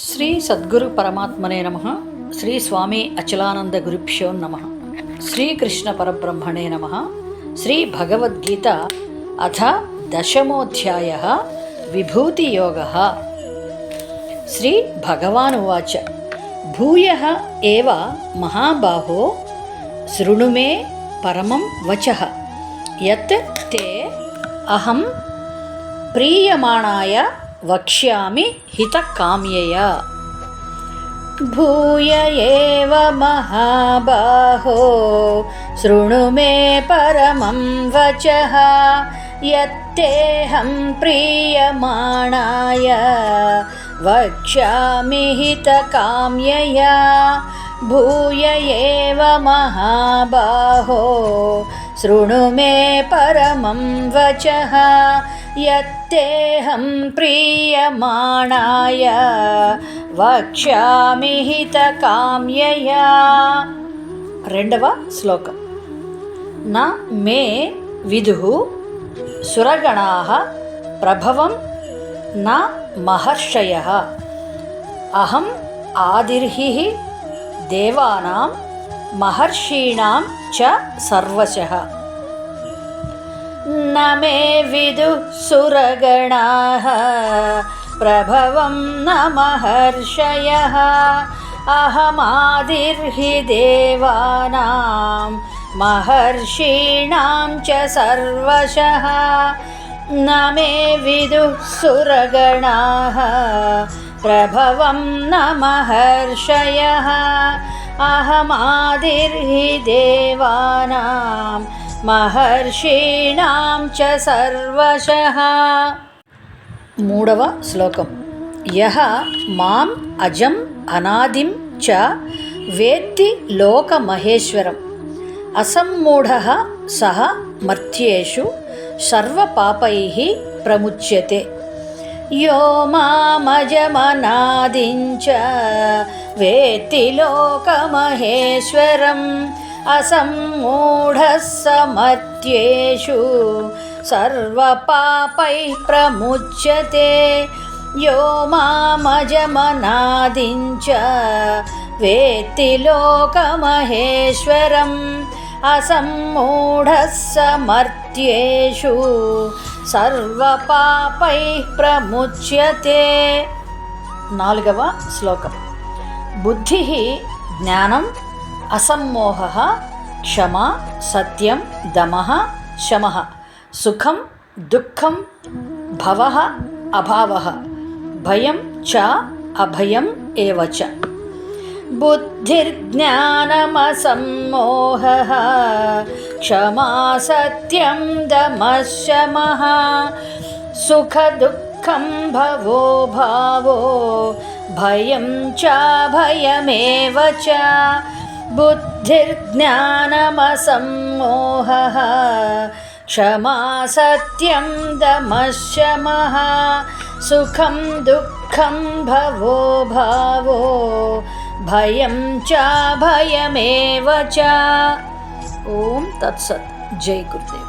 శ్రీ సద్గురు పరమాత్మనే నమః. శ్రీ స్వామి అచలానంద గురుభ్యో నమః. శ్రీకృష్ణ పరబ్రహ్మణే నమః. శ్రీ భగవద్గీత అథ దశమోధ్యాయః విభూతియోగః. శ్రీ భగవానువాచ భూయః ఏవ మహాబాహో శృణు మే పరమం వచః యత్ తే అహం ప్రీయమాణాయ వక్ష్యామి హితకామ్యయా. భూయ ఏవ మహాబాహో శృణు మే పరమం వచః యత్తేహం ప్రీయమాణాయ వక్ష్యామి హితకామ్యయా. భూయ ఏవ మహాబాహో శృణు మే పరమం వచః యత్తేహం ప్రీయమాణాయ వక్ష్యామి హితకామ్యయా. రెండవ శ్లోకం. న మే విదుః సురగణాః ప్రభవం న మహర్షయః అహం ఆదిర్హిః దేవానాం మహర్షీణాం చ సర్వశః. న మే విదుః సురగణాః ప్రభవం న మహర్షయః అహమాదిర్హి దేవానాం మహర్షీణాం చ సర్వశః. న మే విదుః సురగణాః ప్రభవం న మహర్షయః అహమాదిర్హి దేవానాం మహర్షీణాం చ సర్వశః. మూడవ శ్లోకం. యః మాం అజం అనాదిం చ వేత్తి లోకమహేశ్వరం అసమ్మూఢః సః మర్త్యేషు సర్వపాపైః ప్రముచ్యతే. యో మామజమనాదిం చ వేత్తి లోకమహేశ్వరం అసమ్మూఢః స మర్త్యేషు సర్వపాపైః ప్రముచ్యతే. యో మామజమనాదిం చ వేత్తి లోకమహేశ్వరం అసమ్మూఢః స మర్త్యేషు సర్వపాపైః ప్రముచ్యతే. నాలుగవ శ్లోకం. బుద్ధిః జ్ఞానం అసమ్మోహః క్షమా సత్యం దమః శమః సుఖం దుఃఖం భవః అభావః భయం చ అభయం ఏవ చ. బుద్ధిర్జ్ఞానమసమ్మోహః క్షమా సత్యం దమః శమః సుఖ దుఃఖం భవో భావో భయం చ భయమేవ చ. బుద్ధిర్జ్ఞానమసమ్మోహః క్షమా సత్యం దమః శమః సుఖం దుఃఖం భవో భావో భయం చ భయమేవ చ. ఓం తత్సత్. జై గురుదేవ్.